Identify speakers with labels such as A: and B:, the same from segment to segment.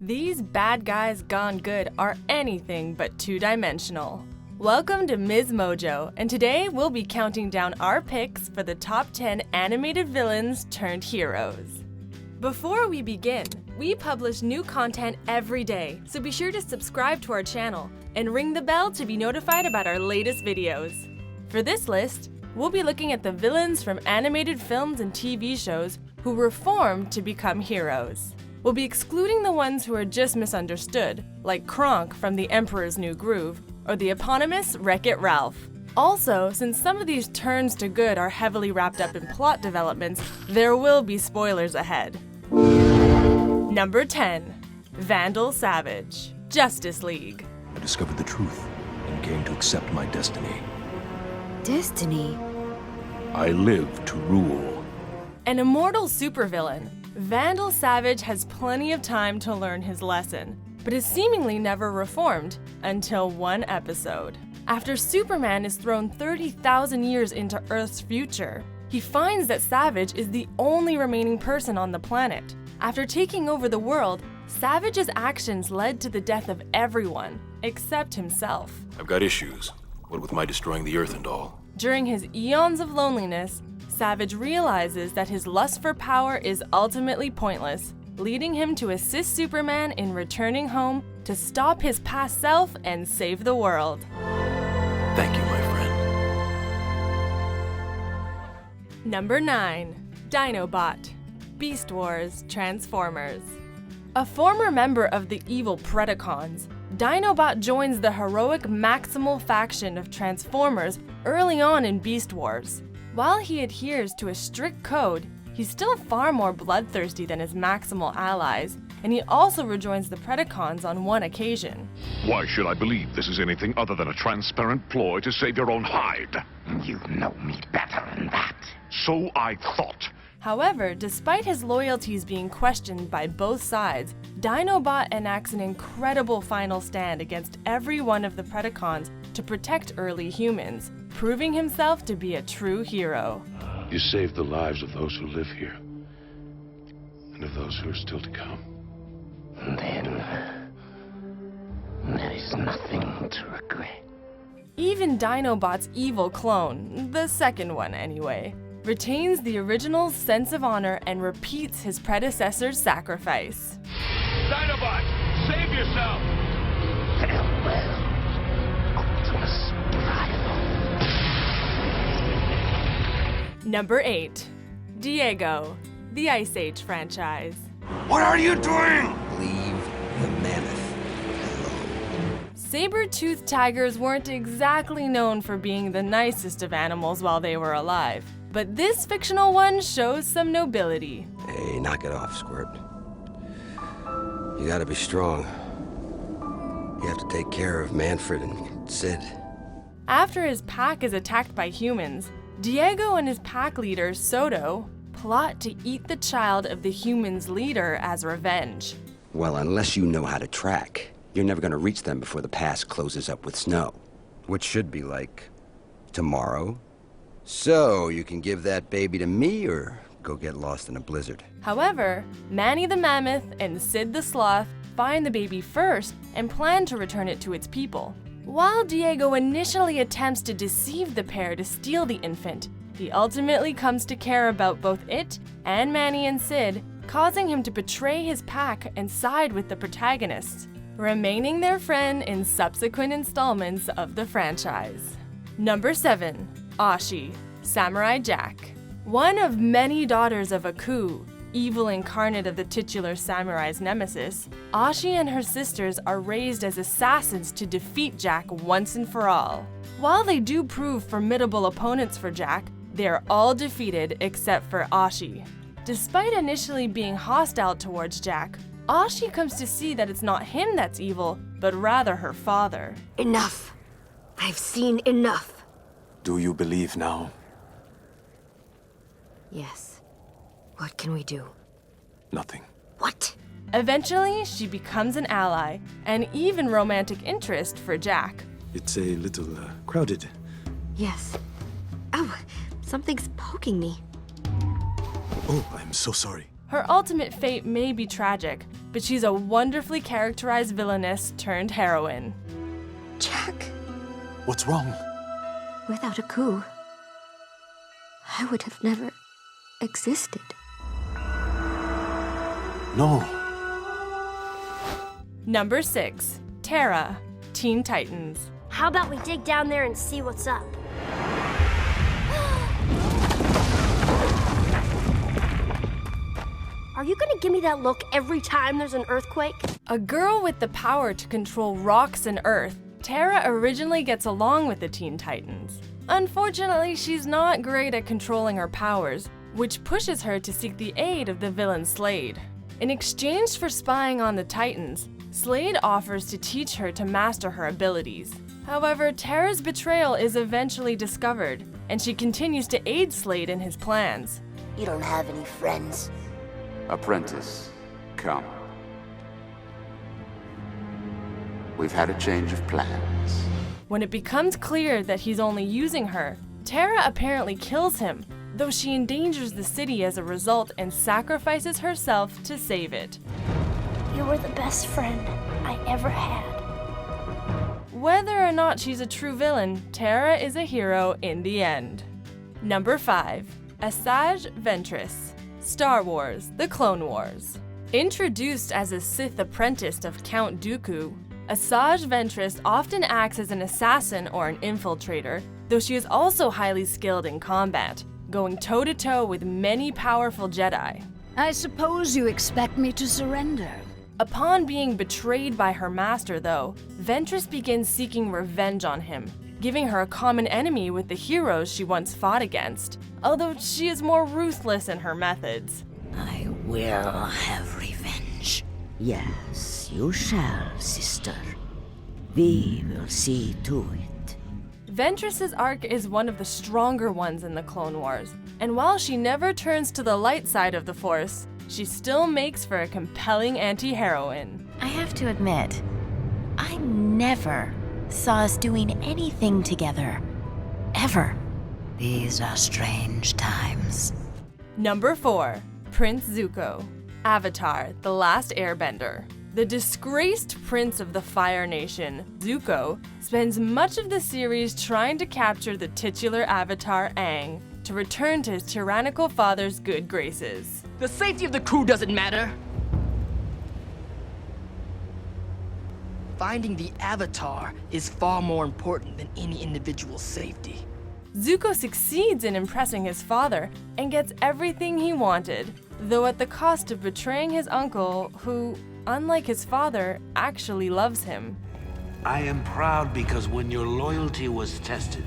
A: These bad guys gone good are anything but two-dimensional. Welcome to MsMojo, and today we'll be counting down our picks for the top 10 animated villains turned heroes. Before we begin, we publish new content every day, so be sure to subscribe to our channel and ring the bell to be notified about our latest videos. For this list, we'll be looking at the villains from animated films and TV shows who were formed to become heroes. We'll be excluding the ones who are just misunderstood, like Kronk from The Emperor's New Groove, or the eponymous Wreck-It Ralph. Also, since some of these turns to good are heavily wrapped up in plot developments, there will be spoilers ahead. Number 10. Vandal Savage, Justice League.
B: I discovered the truth and came to accept my destiny.
C: Destiny?
B: I live to rule.
A: An immortal supervillain, Vandal Savage has plenty of time to learn his lesson, but is seemingly never reformed until one episode. After Superman is thrown 30,000 years into Earth's future, he finds that Savage is the only remaining person on the planet. After taking over the world, Savage's actions led to the death of everyone except himself.
B: I've got issues, what with my destroying the Earth and all.
A: During his eons of loneliness, Savage realizes that his lust for power is ultimately pointless, leading him to assist Superman in returning home to stop his past self and save the world.
B: Thank you, my friend.
A: Number 9. Dinobot, Beast Wars Transformers. A former member of the evil Predacons, Dinobot joins the heroic Maximal faction of Transformers early on in Beast Wars. While he adheres to a strict code, he's still far more bloodthirsty than his Maximal allies, and he also rejoins the Predacons on one occasion.
D: Why should I believe this is anything other than a transparent ploy to save your own hide?
E: You know me better than that.
D: So I thought.
A: However, despite his loyalties being questioned by both sides, Dinobot enacts an incredible final stand against every one of the Predacons to protect early humans, proving himself to be a true hero.
F: You saved the lives of those who live here, and of those who are still to come.
E: Then, there is nothing to regret.
A: Even Dinobot's evil clone, the second one anyway, retains the original's sense of honor and repeats his predecessor's sacrifice.
D: Dinobot, save yourself!
E: Farewell, Optimus Prime.
A: Number 8. Diego, the Ice Age franchise.
G: What are you doing?
H: Leave the mammoth alone.
A: Saber-toothed tigers weren't exactly known for being the nicest of animals while they were alive, but this fictional one shows some nobility.
H: Hey, knock it off, Squirt. You gotta be strong. You have to take care of Manfred and Sid.
A: After his pack is attacked by humans, Diego and his pack leader, Soto, plot to eat the child of the humans' leader as revenge.
H: Well, unless you know how to track, you're never gonna reach them before the pass closes up with snow. Which should be like tomorrow. So, you can give that baby to me or go get lost in a blizzard.
A: However, Manny the Mammoth and Sid the Sloth find the baby first and plan to return it to its people. While Diego initially attempts to deceive the pair to steal the infant, he ultimately comes to care about both it and Manny and Sid, causing him to betray his pack and side with the protagonists, remaining their friend in subsequent installments of the franchise. Number 7. Oishi, Samurai Jack. One of many daughters of Aku, evil incarnate of the titular samurai's nemesis, Oishi and her sisters are raised as assassins to defeat Jack once and for all. While they do prove formidable opponents for Jack, they are all defeated except for Oishi. Despite initially being hostile towards Jack, Oishi comes to see that it's not him that's evil, but rather her father.
C: Enough. I've seen enough.
G: Do you believe now?
C: Yes. What can we do?
G: Nothing.
C: What?
A: Eventually, she becomes an ally, and even romantic interest for Jack.
G: It's a little crowded.
C: Yes. Oh, something's poking me.
G: Oh, I'm so sorry.
A: Her ultimate fate may be tragic, but she's a wonderfully characterized villainess turned heroine.
C: Jack,
G: What's wrong?
C: without a coup, I would have never existed.
G: No.
A: Number 6. Terra, Teen Titans.
I: How about we dig down there and see what's up? Are you gonna give me that look every time there's an earthquake?
A: A girl with the power to control rocks and earth, Terra originally gets along with the Teen Titans. Unfortunately, she's not great at controlling her powers, which pushes her to seek the aid of the villain Slade. In exchange for spying on the Titans, Slade offers to teach her to master her abilities. However, Terra's betrayal is eventually discovered, and she continues to aid Slade in his plans.
I: You don't have any friends.
J: Apprentice, come. We've had a change of plans.
A: When it becomes clear that he's only using her, Terra apparently kills him, though she endangers the city as a result and sacrifices herself to save it.
I: You were the best friend I ever had.
A: Whether or not she's a true villain, Terra is a hero in the end. Number 5. Asajj Ventress. Star Wars: The Clone Wars. Introduced as a Sith apprentice of Count Dooku, Asajj Ventress often acts as an assassin or an infiltrator, though she is also highly skilled in combat, going toe-to-toe with many powerful Jedi.
K: I suppose you expect me to surrender.
A: Upon being betrayed by her master, though, Ventress begins seeking revenge on him, giving her a common enemy with the heroes she once fought against, although she is more ruthless in her methods.
K: I will have revenge. Yes, you shall, sister. We will see to it.
A: Ventress's arc is one of the stronger ones in the Clone Wars, and while she never turns to the light side of the Force, she still makes for a compelling anti-heroine.
L: I have to admit, I never saw us doing anything together. Ever.
K: These are strange times.
A: Number 4. Prince Zuko. Avatar: The Last Airbender. The disgraced prince of the Fire Nation, Zuko, spends much of the series trying to capture the titular avatar Aang to return to his tyrannical father's good graces.
M: The safety of the crew doesn't matter. Finding the Avatar is far more important than any individual's safety.
A: Zuko succeeds in impressing his father and gets everything he wanted, though at the cost of betraying his uncle, who, unlike his father, actually loves him.
N: I am proud because when your loyalty was tested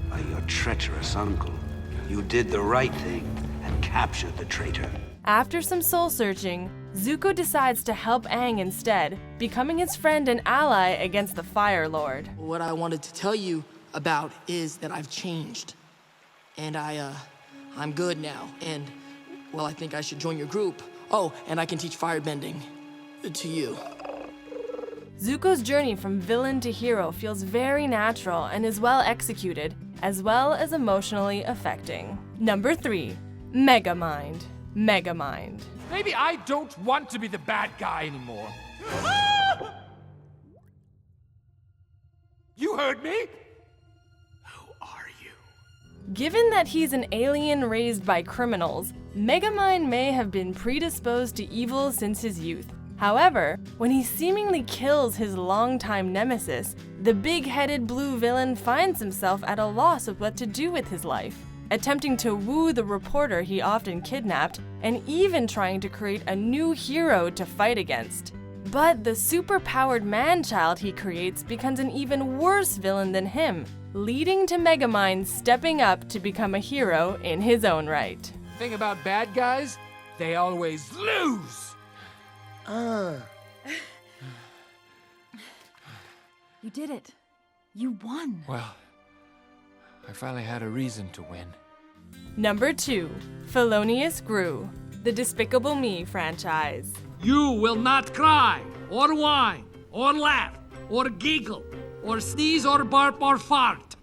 N: by your treacherous uncle, you did the right thing and captured the traitor.
A: After some soul-searching, Zuko decides to help Aang instead, becoming his friend and ally against the Fire Lord.
M: What I wanted to tell you about is that I've changed. And I'm good now. And, well, I think I should join your group. Oh, and I can teach firebending to you.
A: Zuko's journey from villain to hero feels very natural and is well executed, as well as emotionally affecting. Number 3. Megamind. Megamind.
O: Maybe I don't want to be the bad guy anymore. You heard me? Who are you?
A: Given that he's an alien raised by criminals, Megamind may have been predisposed to evil since his youth. However, when he seemingly kills his longtime nemesis, the big-headed blue villain finds himself at a loss of what to do with his life, attempting to woo the reporter he often kidnapped, and even trying to create a new hero to fight against. But the super-powered man-child he creates becomes an even worse villain than him, leading to Megamind stepping up to become a hero in his own right.
O: Thing about bad guys, they always lose.
P: You did it. You won.
O: Well, I finally had a reason to win.
A: Number 2. Felonious Gru. The Despicable Me franchise.
Q: You will not cry, or whine, or laugh, or giggle, or sneeze, or burp, or fart.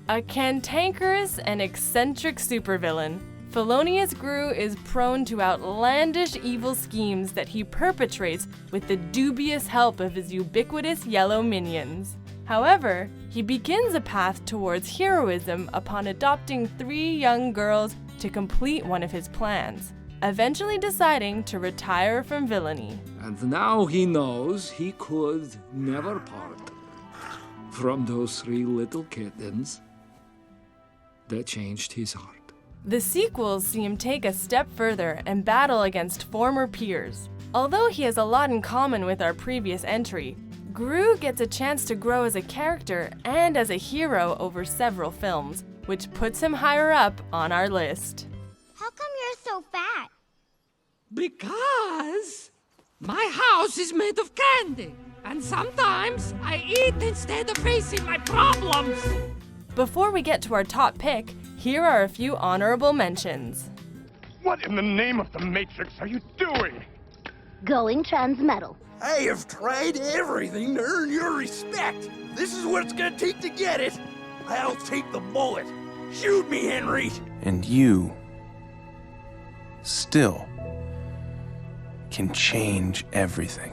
A: A cantankerous and eccentric supervillain, Felonious Gru is prone to outlandish evil schemes that he perpetrates with the dubious help of his ubiquitous yellow minions. However, he begins a path towards heroism upon adopting 3 young girls to complete one of his plans, eventually deciding to retire from villainy.
Q: And now he knows he could never part from those 3 little kittens that changed his heart.
A: The sequels see him take a step further and battle against former peers. Although he has a lot in common with our previous entry, Gru gets a chance to grow as a character and as a hero over several films, which puts him higher up on our list.
I: How come you're so fat?
O: Because my house is made of candy, and sometimes I eat instead of facing my problems.
A: Before we get to our top pick, here are a few honorable mentions.
R: What in the name of the Matrix are you doing?
I: Going transmetal.
S: I have tried everything to earn your respect. This is what it's gonna take to get it. I'll take the bullet. Shoot me, Henry.
T: And you still can change everything.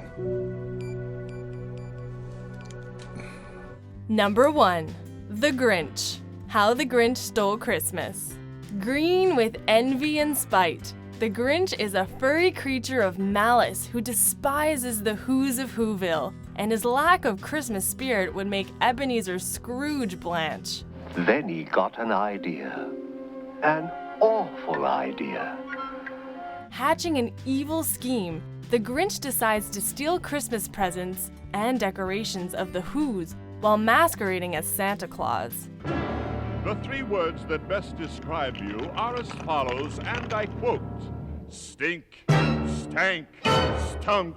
A: Number 1. The Grinch. How the Grinch Stole Christmas. Green with envy and spite, the Grinch is a furry creature of malice who despises the Who's of Whoville, and his lack of Christmas spirit would make Ebenezer Scrooge blanch.
U: Then he got an idea. An awful idea.
A: Hatching an evil scheme, the Grinch decides to steal Christmas presents and decorations of the Who's while masquerading as Santa Claus.
V: The 3 words that best describe you are as follows, and I quote, stink, stank, stunk.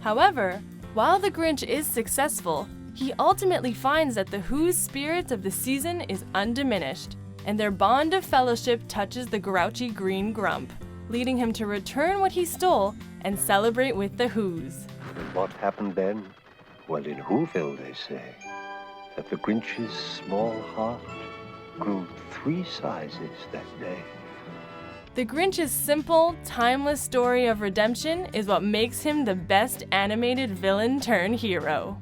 A: However, while the Grinch is successful, he ultimately finds that the Who's spirit of the season is undiminished, and their bond of fellowship touches the grouchy green grump, leading him to return what he stole and celebrate with the Who's.
U: And what happened then? Well, in Whoville, they say that the Grinch's small heart grew 3 sizes that day.
A: The Grinch's simple, timeless story of redemption is what makes him the best animated villain turned hero.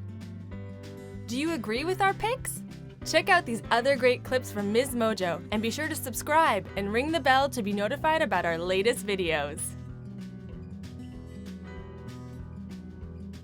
A: Do you agree with our picks? Check out these other great clips from MsMojo and be sure to subscribe and ring the bell to be notified about our latest videos.